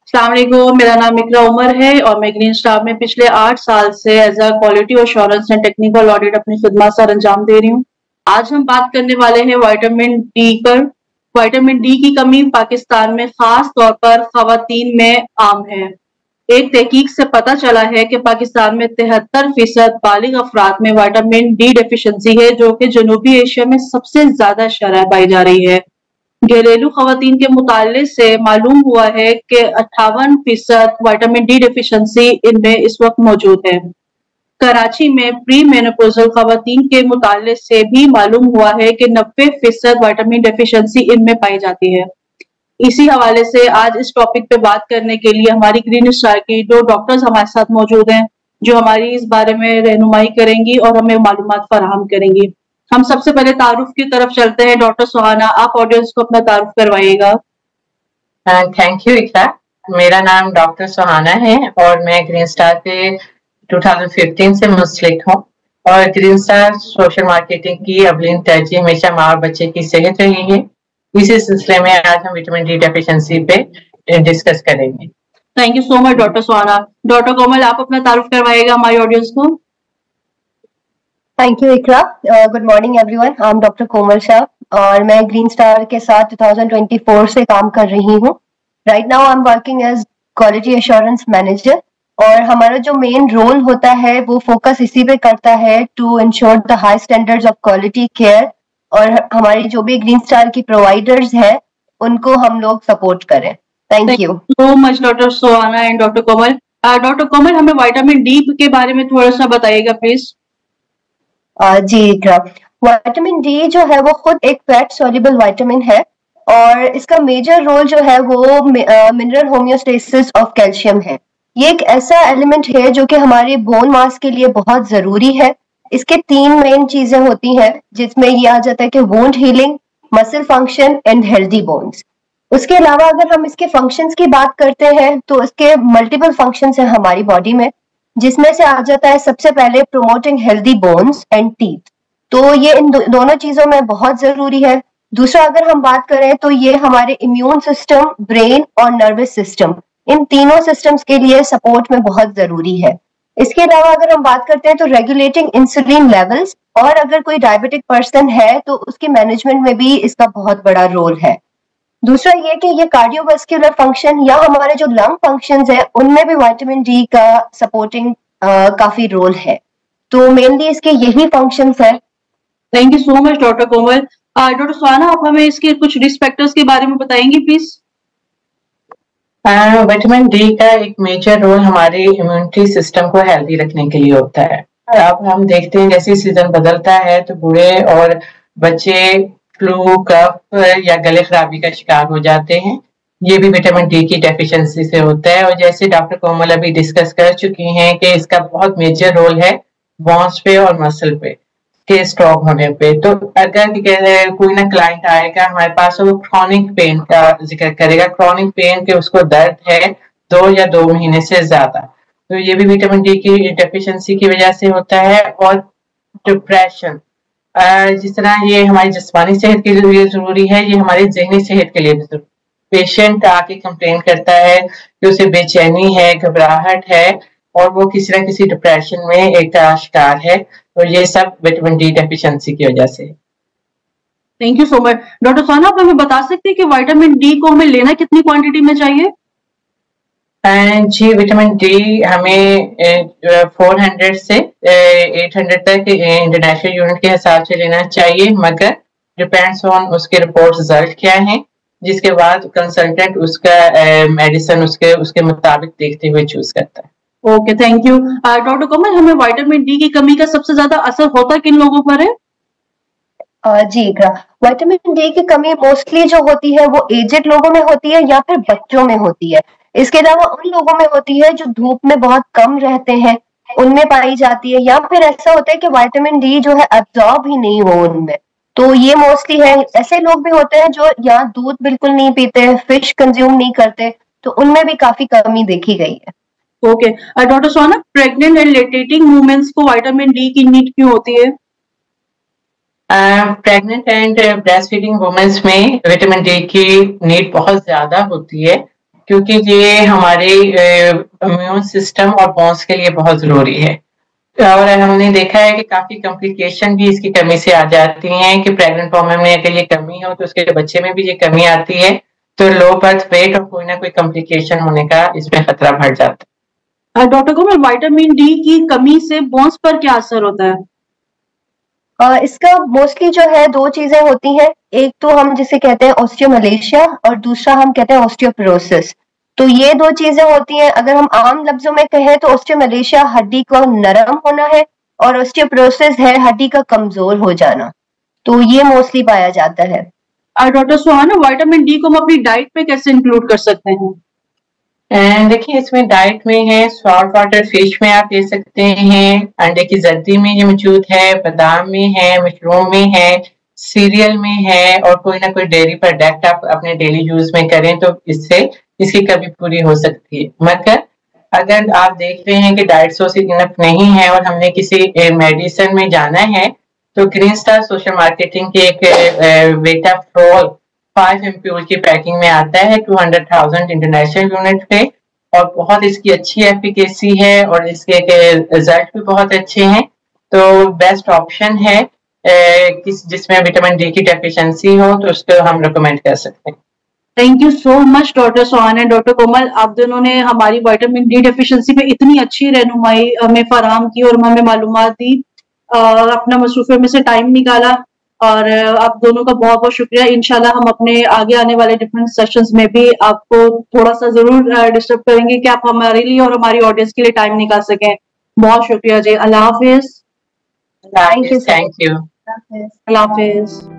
अस्सलाम वालेकुम, मेरा नाम इकरा उमर है और मैं ग्रीन स्टार में पिछले 8 साल से as a quality assurance and technical audit अपनी खिदमत सर अंजाम दे रही हूँ। आज हम बात करने वाले हैं विटामिन डी पर। विटामिन डी की कमी पाकिस्तान में खास तौर पर खवातीन में आम है। एक तहकीक से पता चला है कि पाकिस्तान में 73% बालिग अफराद में विटामिन डी डेफिशिएंसी है, जो कि जनूबी एशिया में सबसे ज्यादा शरह पाई जा रही है। घरेलू खवातीन के मुताले से मालूम हुआ है कि 58% विटामिन डी डेफिशिएंसी इनमें इस वक्त मौजूद है। कराची में प्री मेनोपॉजल खवातीन के मुताले से भी मालूम हुआ है कि 90% विटामिन डेफिशिएंसी इनमें पाई जाती है। इसी हवाले से आज इस टॉपिक पे बात करने के लिए हमारी ग्रीन स्टार की 2 डॉक्टर्स हमारे साथ मौजूद हैं, जो हमारी इस बारे में रहनुमाई करेंगी और हमें मालूमात फराहम करेंगी। हम सबसे पहले तारुफ की तरफ चलते हैं। डॉक्टर सुहाना, आप ऑडियंस को अपना तारुफ करवाइएगा। थैंक यू इकरा। मेरा नाम डॉक्टर सुहाना है और मैं ग्रीन स्टार पे 2015 से मुंसलिक हूँ और ग्रीन स्टार सोशल मार्केटिंग की अवलीन तरजीह हमेशा माँ और बच्चे की सेहत रही है। इसी सिलसिले में आज हम विटामिन डी डेफिशिएंसी पे डिस्कस करेंगे। Thank you so much doctor Suhana. Doctor Komal, आप अपना तारुफ करवाइएगा हमारी ऑडियंस को। Thank you Iqra. Good morning everyone, I am doctor Komal Shah और मैं ग्रीन स्टार के साथ 2024 से काम कर रही हूँ। Right now I am working as quality assurance manager और हमारा जो मेन रोल होता है वो फोकस इसी पे करता है to ensure the high standards of quality care और हमारी जो भी ग्रीन स्टार की प्रोवाइडर्स हैं उनको हम लोग सपोर्ट करें। Thank you so much doctor Suhana and doctor Komal. Doctor Komal, हमें विटामिन डी के बारे में थोड़ा सा बताइएगा प्लीज। जी इकरा, विटामिन डी जो है वो खुद एक फैट सॉल्युबल विटामिन है और इसका मेजर रोल जो है वो मिनरल होम्योस्टेसिस ऑफ कैल्शियम है। ये एक ऐसा एलिमेंट है जो कि हमारे बोन मास के लिए बहुत जरूरी है। इसके 3 मेन चीजें होती हैं जिसमें ये आ जाता है कि wound healing, muscle function and healthy bones. उसके अलावा अगर हम इसके फंक्शंस की बात करते हैं तो इसके मल्टीपल फंक्शंस हैं हमारी बॉडी में, जिसमें से आ जाता है सबसे पहले promoting healthy bones and teeth. तो ये इन दोनों चीजों में बहुत जरूरी है। दूसरा अगर हम बात करें तो ये हमारे इम्यून सिस्टम, ब्रेन और नर्वस सिस्टम, इन तीनों सिस्टम्स के लिए सपोर्ट में बहुत जरूरी है। इसके अलावा अगर हम बात करते हैं तो रेगुलेटिंग इंसुलिन लेवल्स और अगर कोई डायबिटिक पर्सन है तो उसके मैनेजमेंट में भी इसका बहुत बड़ा रोल है। दूसरा ये कि ये कार्डियोवास्कुलर फंक्शन या हमारे जो लंग फंक्शंस है उनमें भी विटामिन डी का सपोर्टिंग काफी रोल है। तो मेनली इसके यही फंक्शंस है। Thank you so much doctor Komal. Doctor Suhana, आप हमें इसके कुछ रिस्क फैक्टर्स के बारे में बताएंगे प्लीज। विटामिन डी का एक मेजर रोल हमारे इम्यूनिटी सिस्टम को हेल्दी रखने के लिए होता है। अब हम देखते हैं जैसे सीजन बदलता है तो बूढ़े और बच्चे फ्लू, कफ या गले खराबी का शिकार हो जाते हैं। ये भी विटामिन डी की डेफिशिएंसी से होता है और जैसे डॉक्टर कोमल अभी डिस्कस कर चुकी हैं कि इसका बहुत मेजर रोल है बोन्स पे और मसल पे के स्ट्रोक होने पे। तो अगर कोई ना क्लाइंट आएगा हमारे पास और वो क्रॉनिक पेन का जिक्र करेगा, क्रॉनिक पेन के उसको दर्द है 2 या 2 महीने से ज्यादा, तो ये भी विटामिन डी की डेफिशिएंसी की वजह से होता है। और डिप्रेशन, जिस तरह ये हमारी जिस्मानी सेहत के लिए जरूरी है, ये हमारी जहनी सेहत के लिए भी जरूरी। पेशेंट आके कंप्लेन करता है कि उसे बेचैनी है, घबराहट है और वो किसी न किसी डिप्रेशन में एक शिकार है, तो ये सब विटामिन डी डेफिशिएंसी की वजह से। Thank you so much. Doctor सोना, आप हमें बता सकते हैं कि विटामिन डी को हमें लेना कितनी क्वांटिटी में चाहिए? जी, विटामिन डी हमें 400 से 800 तक इंटरनेशनल यूनिट के हिसाब से लेना चाहिए, मगर डिपेंड्स ऑन उसके रिपोर्ट रिजल्ट क्या है, जिसके बाद कंसल्टेंट उसका मेडिसिन उसके मुताबिक देखते हुए चूज करता है। Okay, thank you. Doctor Komal, हमें विटामिन डी की कमी का सबसे ज्यादा असर होता किन लोगों पर है? जी, विटामिन डी की कमी मोस्टली जो होती है वो एजेड लोगों में होती है या फिर बच्चों में होती है। इसके अलावा उन लोगों में होती है जो धूप में बहुत कम रहते हैं, उनमें पाई जाती है, या फिर ऐसा होता है कि विटामिन डी जो है एब्जॉर्ब ही नहीं हो उनमें। तो ये मोस्टली है। ऐसे लोग भी होते हैं जो या दूध बिल्कुल नहीं पीते, फिश कंज्यूम नहीं करते, तो उनमें भी काफी कमी देखी गई है। Okay, doctor Sona, pregnant and lactating womens को विटामिन डी की नीड क्यों होती है? Pregnant and breast feeding womens में विटामिन डी की नीड बहुत ज्यादा होती है क्योंकि ये हमारे इम्यून सिस्टम और बोन्स के लिए बहुत जरूरी है। और हमने देखा है कि काफी कॉम्प्लिकेशन भी इसकी कमी से आ जाती हैं कि प्रेग्नेंट वोमेन में अगर ये कमी हो तो उसके बच्चे में भी ये कमी आती है, तो लो बर्थ वेट और कोई ना कोई कॉम्प्लिकेशन होने का इसमें खतरा बढ़ जाता है। डॉक्टर कोमल, विटामिन डी की कमी से बोन्स पर क्या असर होता है? इसका मोस्टली जो है दो चीजें होती हैं। एक तो हम जिसे कहते हैं ऑस्टियोमलेशिया और दूसरा हम कहते हैं ऑस्टियोपोरोसिस। तो ये दो चीजें होती हैं। अगर हम आम लफ्जों में कहें तो ऑस्टियोमलेशिया हड्डी का नरम होना है और ऑस्टियोपोरोसिस है हड्डी का कमजोर हो जाना। तो ये मोस्टली पाया जाता है। डॉक्टर सुहाना, विटामिन डी को हम अपनी डाइट पे कैसे इंक्लूड कर सकते हैं? देखिए, इसमें डाइट में है, सॉल्ट वाटर फिश में आप ले सकते हैं, अंडे की जर्दी में ये मौजूद है, बादाम में है, मशरूम में है, सीरियल में है, और कोई ना कोई डेयरी प्रोडक्ट आप अपने डेली यूज में करें तो इससे इसकी कमी पूरी हो सकती है। मगर अगर आप देख रहे हैं कि डाइट सोर्स इनफ नहीं है और हमने किसी मेडिसिन में जाना है, तो ग्रीन स्टार सोशल मार्केटिंग के एक वेटाफ्रोल 5 एम्प्यूल की पैकिंग में आता है 200,000 इंटरनेशनल यूनिट पे, और बहुत इसकी अच्छी एफिकेसी है और इसके रिजल्ट भी बहुत अच्छे हैं। तो बेस्ट ऑप्शन है जिसमें विटामिन डी की डेफिशिएंसी हो तो उसको हम रिकमेंड कर सकते हैं। Thank you so much doctor Suhana and doctor Komal, आप दोनों ने हमारी विटामिन डी डेफिशिएंसी पे इतनी अच्छी रहनुमाई हमें फराहम की और हमें मालूमात दी। अपना मसरूफियत में से टाइम निकाला, और आप दोनों का बहुत बहुत शुक्रिया। इंशाल्लाह हम अपने आगे आने वाले डिफरेंट सेशंस में भी आपको थोड़ा सा जरूर डिस्टर्ब करेंगे कि आप हमारे लिए और हमारी ऑडियंस के लिए टाइम निकाल सकें। बहुत शुक्रिया जी। अल्लाह हाफिज। Thank you. Allah Hafiz.